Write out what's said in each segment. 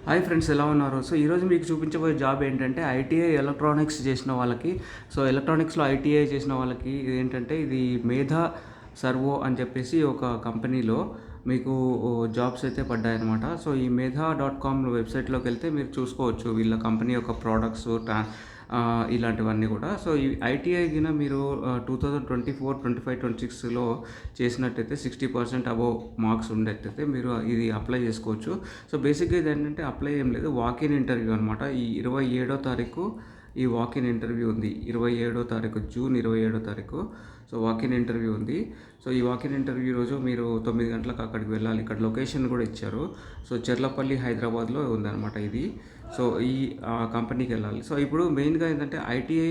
Hi friends, ఎలా ఉన్నారు? So ఈరోజు మీకు చూపించబోయే జాబ్ ఏంటంటే ఐటీఐ ఎలక్ట్రానిక్స్ చేసిన వాళ్ళకి. సో ఎలక్ట్రానిక్స్లో ఐటీఐ చేసిన వాళ్ళకి ఏంటంటే ఇది మేధా సర్వో అని చెప్పేసి ఒక కంపెనీలో మీకు జాబ్స్ అయితే పడ్డాయన్నమాట. సో ఈ మేధా డాట్ కామ్ వెబ్సైట్లోకి వెళ్తే మీరు చూసుకోవచ్చు వీళ్ళ కంపెనీ యొక్క ప్రోడక్ట్స్ ఇలాంటివన్నీ కూడా. సో ఈ ఐటీఐ కింద మీరు 2024, 25, 26లో చేసినట్టయితే 60% అబోవ్ మార్క్స్ ఉండేటైతే మీరు ఇది అప్లై చేసుకోవచ్చు. సో బేసిక్గా ఇది ఏంటంటే అప్లై ఏం లేదు, వాకిన్ ఇంటర్వ్యూ అనమాట. ఈ 27వ తారీఖు ఈ వాకిన్ ఇంటర్వ్యూ ఉంది. 27వ తారీఖు జూన్ 27వ తారీఖు సో వాకిన్ ఇంటర్వ్యూ ఉంది. సో ఈ వాకిన్ ఇంటర్వ్యూ రోజు మీరు 9 గంటలకు అక్కడికి వెళ్ళాలి. ఇక్కడ లొకేషన్ కూడా ఇచ్చారు. సో చెర్లపల్లి హైదరాబాద్లో ఉందన్నమాట ఇది. సో ఈ కంపెనీకి వెళ్ళాలి. సో ఇప్పుడు మెయిన్గా ఏంటంటే ఐటీఐ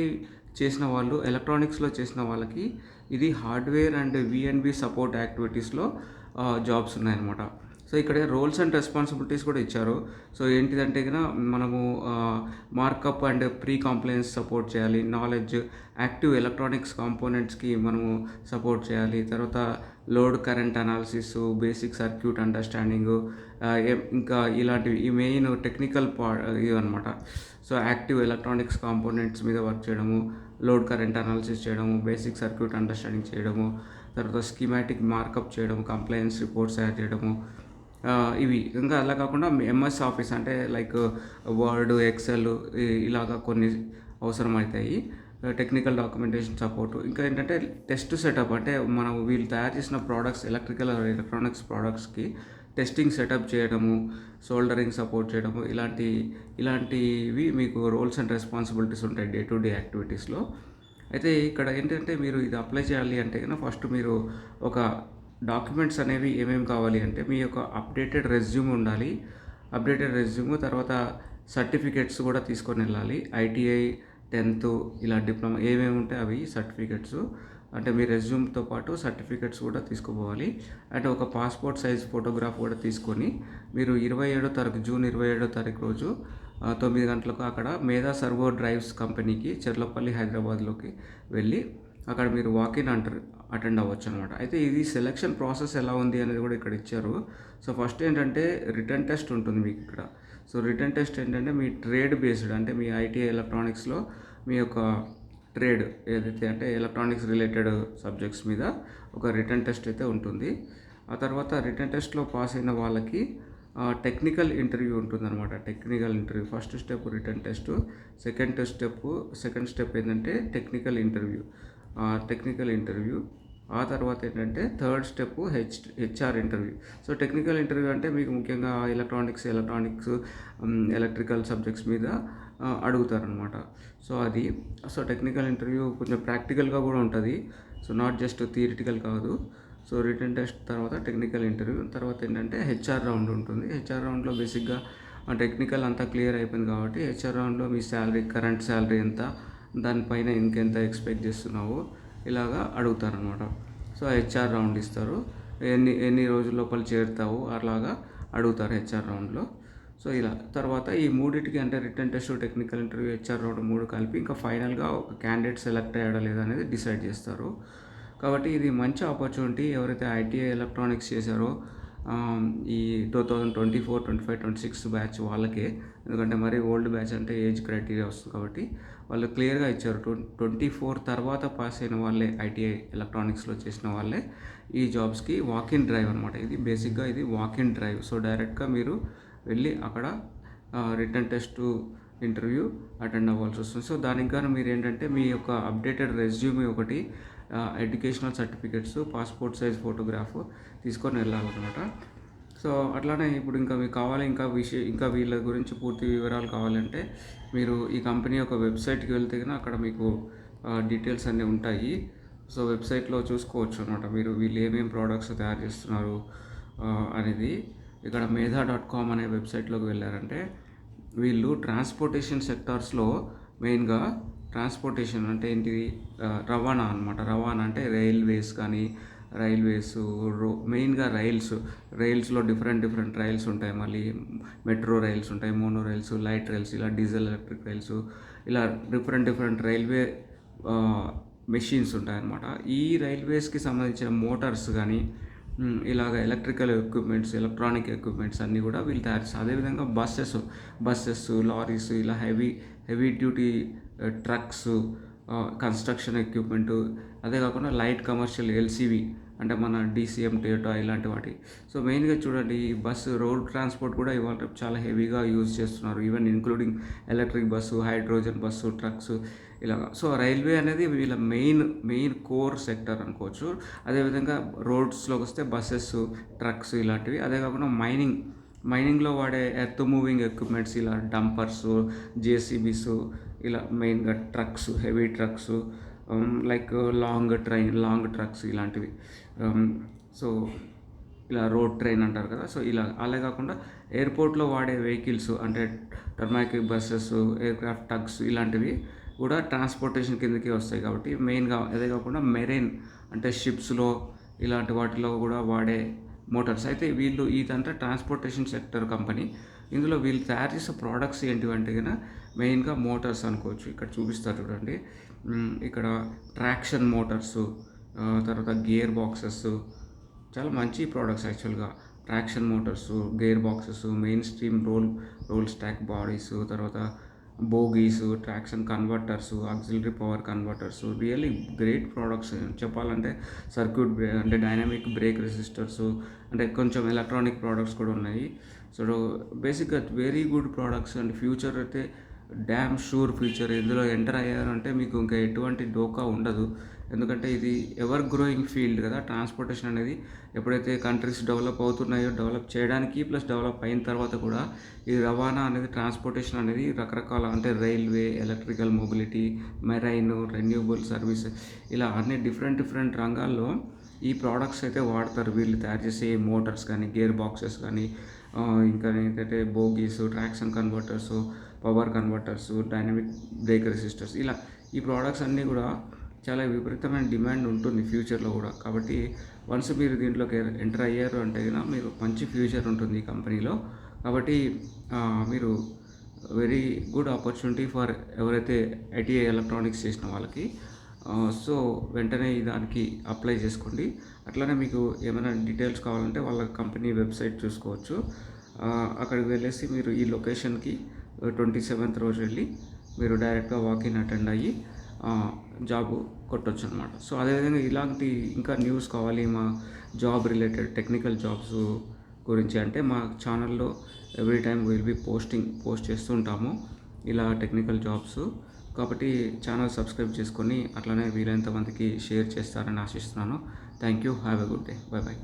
చేసిన వాళ్ళు, ఎలక్ట్రానిక్స్లో చేసిన వాళ్ళకి ఇది హార్డ్వేర్ అండ్ విఎన్బి సపోర్ట్ యాక్టివిటీస్లో జాబ్స్ ఉన్నాయన్నమాట. సో ఇక్కడ రోల్స్ అండ్ రెస్పాన్సిబిలిటీస్ కూడా ఇచ్చారు. సో ఏంటిదంటే కనుక మనము markup and pre compliance support చేయాలి, నాలెడ్జ్ యాక్టివ్ ఎలక్ట్రానిక్స్ కాంపోనెంట్స్కి మనము సపోర్ట్ చేయాలి, తర్వాత load current analysis, basic circuit understanding, ఇంకా ఇలాంటివి ఈ మెయిన్ టెక్నికల్ ఇవి అనమాట. సో యాక్టివ్ ఎలక్ట్రానిక్స్ కాంపోనెంట్స్ మీద వర్క్ చేయడము, లోడ్ కరెంట్ అనాలిసిస్ చేయడము, బేసిక్ సర్క్యూట్ అండర్స్టాండింగ్ చేయడము, తర్వాత స్కీమాటిక్ మార్కప్ చేయడము, కంప్లైన్స్ రిపోర్ట్స్ తయారు చేయడము, ఇవి. ఇంకా అలా కాకుండా ఎంఎస్ ఆఫీస్ అంటే లైక్ వర్డ్, ఎక్సెల్ ఇలాగా కొన్ని అవసరం అవుతాయి. టెక్నికల్ డాక్యుమెంటేషన్ సపోర్టు, ఇంకా ఏంటంటే టెస్ట్ సెటప్ అంటే మనం వీళ్ళు తయారు చేసిన ప్రోడక్ట్స్, ఎలక్ట్రానిక్స్ ప్రోడక్ట్స్కి టెస్టింగ్ సెటప్ చేయడము, సోల్డరింగ్ సపోర్ట్ చేయడము, ఇలాంటివి మీకు రోల్స్ అండ్ రెస్పాన్సిబిలిటీస్ ఉంటాయి డే టు డే యాక్టివిటీస్లో. అయితే ఇక్కడ ఏంటంటే మీరు ఇది అప్లై చేయాలి అంటే కనుక ఫస్ట్ మీరు ఒక డాక్యుమెంట్స్ అనేవి ఏమేమి కావాలి అంటే మీ యొక్క అప్డేటెడ్ రెజ్యూమ్ ఉండాలి. అప్డేటెడ్ రెజ్యూమ్ తర్వాత సర్టిఫికేట్స్ కూడా తీసుకొని వెళ్ళాలి. ఐటీఐ, 10th ఇలా డిప్లొమా ఏమేమి ఉంటే అవి సర్టిఫికేట్స్, అంటే మీ రెజ్యూమ్తో పాటు సర్టిఫికేట్స్ కూడా తీసుకుపోవాలి. అంటే ఒక పాస్పోర్ట్ సైజ్ ఫోటోగ్రాఫ్ కూడా తీసుకొని మీరు జూన్ 27వ తారీఖు రోజు 9 గంటలకు అక్కడ మేధా సర్వో డ్రైవ్స్ కంపెనీకి చెర్లపల్లి హైదరాబాద్లోకి వెళ్ళి అక్కడ మీరు వాకిన్ అటెండ్ అవ్వచ్చు అనమాట. అయితే ఇది సెలక్షన్ ప్రాసెస్ ఎలా ఉంది అనేది కూడా ఇక్కడ ఇచ్చారు. సో ఫస్ట్ ఏంటంటే రిటర్న్ టెస్ట్ ఉంటుంది మీకు ఇక్కడ. సో రిటర్న్ టెస్ట్ ఏంటంటే మీ ట్రేడ్ బేస్డ్, అంటే మీ ఐటీఐ ఎలక్ట్రానిక్స్లో మీ యొక్క ట్రేడ్ ఏదైతే అంటే ఎలక్ట్రానిక్స్ రిలేటెడ్ సబ్జెక్ట్స్ మీద ఒక రిటర్న్ టెస్ట్ అయితే ఉంటుంది. ఆ తర్వాత రిటర్న్ టెస్ట్లో పాస్ అయిన వాళ్ళకి టెక్నికల్ ఇంటర్వ్యూ ఉంటుందన్నమాట. Technical interview first step return test, second step ఏంటంటే టెక్నికల్ ఇంటర్వ్యూ. ఆ తర్వాత ఏంటంటే third step HR interview. So technical interview అంటే మీకు ముఖ్యంగా ఎలక్ట్రానిక్స్, ఎలక్ట్రికల్ సబ్జెక్ట్స్ మీద అడుగుతారనమాట. సో టెక్నికల్ ఇంటర్వ్యూ కొంచెం ప్రాక్టికల్గా కూడా ఉంటుంది. సో నాట్ జస్ట్ థియరిటికల్ కాదు. సో రిటర్న్ టెస్ట్ తర్వాత టెక్నికల్ ఇంటర్వ్యూ తర్వాత ఏంటంటే హెచ్ఆర్ రౌండ్ ఉంటుంది. హెచ్ఆర్ రౌండ్లో బేసిక్గా టెక్నికల్ అంతా క్లియర్ అయిపోయింది కాబట్టి హెచ్ఆర్ రౌండ్లో మీ కరెంట్ శాలరీ ఎంత, దానిపైన ఇంకెంత ఎక్స్పెక్ట్ చేస్తున్నావో ఇలాగా అడుగుతారనమాట. సో హెచ్ఆర్ రౌండ్ ఇస్తారు, ఎన్ని రోజుల లోపల చేరుతావు అలాగా అడుగుతారు హెచ్ఆర్ రౌండ్లో. సో ఇలా తర్వాత ఈ మూడింటికి అంటే return test, technical interview, HR round 3 కలిపి ఇంకా ఫైనల్గా ఒక క్యాండిడేట్ సెలెక్ట్ అయ్యాడా లేదా అనేది డిసైడ్ చేస్తారు. కాబట్టి ఇది మంచి ఆపర్చునిటీ ఎవరైతే ఐటీఐ ఎలక్ట్రానిక్స్ చేశారో ఈ 2024, 25, 26 బ్యాచ్ వాళ్ళకే. ఎందుకంటే మరి ఓల్డ్ బ్యాచ్ అంటే ఏజ్ క్రైటీరియా వస్తుంది కాబట్టి వాళ్ళు క్లియర్గా ఇచ్చారు. 24 తర్వాత పాస్ అయిన వాళ్ళే, ఐటీఐ ఎలక్ట్రానిక్స్లో చేసిన వాళ్ళే ఈ జాబ్స్కి వాకిన్ డ్రైవ్ అనమాట. ఇది బేసిక్గా ఇది వాకిన్ డ్రైవ్. సో డైరెక్ట్గా మీరు వెళ్ళి అక్కడ రిటర్న్ టెస్ట్, ఇంటర్వ్యూ అటెండ్ అవ్వాల్సి వస్తుంది. సో దానికి గాను మీరు ఏంటంటే మీ యొక్క అప్డేటెడ్ రెజ్యూమే ఒకటి, educational certificates, passport size photograph తీసుకొని వెళ్ళాలన్నమాట. సో అట్లానే ఇప్పుడు ఇంకా మీకు కావాలి, ఇంకా వీళ్ళ గురించి పూర్తి వివరాలు కావాలంటే మీరు ఈ కంపెనీ యొక్క వెబ్సైట్కి వెళ్తే కనుక అక్కడ మీకు డీటెయిల్స్ అన్నీ ఉంటాయి. సో వెబ్సైట్లో చూసుకోవచ్చు అనమాట మీరు వీళ్ళు ఏమేమి ప్రోడక్ట్స్ తయారు చేస్తున్నారు అనేది. ఇక్కడ మేధా.com అనే వెబ్సైట్లోకి వెళ్ళారంటే వీళ్ళు ట్రాన్స్పోర్టేషన్ సెక్టార్స్లో మెయిన్గా ట్రాన్స్పోర్టేషన్ అంటే ఏంటిది, రవాణా అనమాట. రవాణా అంటే రైల్వేస్ మెయిన్గా రైల్స్లో డిఫరెంట్ రైల్స్ ఉంటాయి. మళ్ళీ మెట్రో రైల్స్ ఉంటాయి, మోనో రైల్స్, లైట్ రైల్స్, ఇలా డీజిల్ ఎలక్ట్రిక్ రైల్స్, ఇలా డిఫరెంట్ రైల్వే మెషిన్స్ ఉంటాయన్నమాట. ఈ రైల్వేస్కి సంబంధించిన మోటార్స్ కానీ ఇలాగ ఎలక్ట్రికల్ ఎక్విప్మెంట్స్, ఎలక్ట్రానిక్ ఎక్విప్మెంట్స్ అన్నీ కూడా వీళ్ళు తయారు చేస్తారు. అదేవిధంగా బస్సెస్, లారీస్ ఇలా heavy duty trucks, construction equipment, అదే కాకుండా లైట్ కమర్షియల్ ఎల్‌సీవీ అంటే మన డీసీఎం, టొయోటా ఇలాంటి వాటి. సో, మెయిన్‌గా చూడండి ఈ బస్సు రోడ్ ట్రాన్స్‌పోర్ట్ కూడా ఇవాళ రేపు చాలా హెవీగా యూజ్ చేస్తున్నారు. Even including electric bus, hydrogen bus, trucks ఇలాగా. సో, రైల్వే అనేది వీళ్ళ మెయిన్ కోర్ సెక్టర్ అనుకోవచ్చు. అదేవిధంగా రోడ్స్‌లోకొస్తే బసెస్, ట్రక్స్ ఇలాంటివి. అదే కాకుండా మైనింగ్‌లో వాడే ఎర్త్ మూవింగ్ ఎక్విప్‌మెంట్స్ ఇలా డంపర్సు, జేసీబీసు ఇలా మెయిన్‌గా trucks, heavy trucks, like long trucks ఇలాంటివి. సో, ఇలా రోడ్ ట్రైన్ అంటారు కదా! సో, ఇలా అలా కాకుండా ఎయిర్‌పోర్ట్‌లో వాడే వెహికల్స్ అంటే టర్మాక్ బసెస్, ఎయిర్‌క్రాఫ్ట్ టగ్స్ ఇలాంటివి కూడా ట్రాన్స్‌పోర్టేషన్ కిందకే వస్తాయి కాబట్టి మెయిన్‌గా అదే కాకుండా మెరైన్ అంటే షిప్స్‌లో ఇలాంటి వాటిలో కూడా వాడే మోటార్స్. అయితే ఇదంతా ట్రాన్స్‌పోర్టేషన్ సెక్టర్ కంపెనీ. ఇందులో వీళ్ళు తయారు చేసే ప్రొడక్ట్స్ ఏంటివంటే మెయిన్‌గా మోటార్స్ అనుకోవచ్చు. ఇక్కడ చూపిస్తారు చూడండి. ఇక్కడ ట్రాక్షన్ మోటార్సు, తర్వాత గేర్ బాక్సెస్ చాలా మంచి ప్రొడక్ట్స్ యాక్చువల్‌గా. Traction motors, gear boxes, main stream roll stock bodies, తర్వాత bogies, traction converters, auxiliary power converters really great products చెప్పాలంటే. అంటే డైనమిక్ బ్రేక్ రెసిస్టర్స్ అంటే కొంచెం ఎలక్ట్రానిక్ ప్రొడక్ట్స్ కూడా ఉన్నాయి. సో, బేసిక్‌గా very good products and future అయితే డామ్ షూర్ ఫ్యూచర్. ఇందులో ఎంటర్ అయ్యారంటే మీకు ఇంకా ఎటువంటి డోకా ఉండదు. ఎందుకంటే ఇది ఎవర్ గ్రోయింగ్ ఫీల్డ్ కదా! ట్రాన్స్‌పోర్టేషన్ అనేది ఎప్పుడైతే కంట్రీస్ డెవలప్ అవుతున్నాయో, డెవలప్ చేయడానికి ప్లస్ డెవలప్ అయిన తర్వాత కూడా ఈ రవాణా అనేది, ట్రాన్స్‌పోర్టేషన్ అనేది రకరకాల అంటే railway, electrical mobility, marine, renewable service ఇలా అన్ని డిఫరెంట్ రంగాల్లో ఈ ప్రొడక్ట్స్ అయితే వాడతారు. వీళ్ళు తయారు చేసే మోటార్స్ కానీ, గేర్ బాక్సెస్ కానీ, ఇంకా ఏంటంటే bogies, traction converters, power converters, dynamic break resistors ఇలా ఈ ప్రొడక్ట్స్ అన్నీ కూడా చాలా విపరీతమైన డిమాండ్ ఉంటుంది ఫ్యూచర్‌లో కూడా. కాబట్టి వన్స్ మీరు దీంట్లోకి ఎంటర్ అయ్యారు అంటే మీరు మంచి ఫ్యూచర్ ఉంటుంది ఈ కంపెనీలో. కాబట్టి మీరు వెరీ గుడ్ ఆపర్చునిటీ ఫర్ ఎవరైతే ఐటీఐ ఎలక్ట్రానిక్స్ చేసిన వాళ్ళకి. సో, వెంటనే దానికి అప్లై చేసుకోండి. అట్లనే మీకు ఏమైనా డీటెయిల్స్ కావాలంటే వాళ్ళ కంపెనీ వెబ్సైట్ చూసుకోవచ్చు. అక్కడికి వెళ్ళేసి మీరు ఈ లొకేషన్‌కి 27th రోజు వెళ్ళి మీరు డైరెక్ట్‌గా వాకిన్ అటెండ్ అయ్యి జాబ్ కొట్టొచ్చు అనమాట. సో, అదేవిధంగా ఇలాంటి ఇంకా న్యూస్ కావాలి మా జాబ్ రిలేటెడ్ టెక్నికల్ జాబ్స్ గురించి అంటే మా ఛానల్‌లో every time will be post చేస్తూ ఉంటాము ఇలా టెక్నికల్ జాబ్స్. కాబట్టి ఛానల్ సబ్స్క్రైబ్ చేసుకొని అట్లనే వీలైనంత మందికి షేర్ చేస్తారని ఆశిస్తున్నాను. Thank you. Have a good day. By.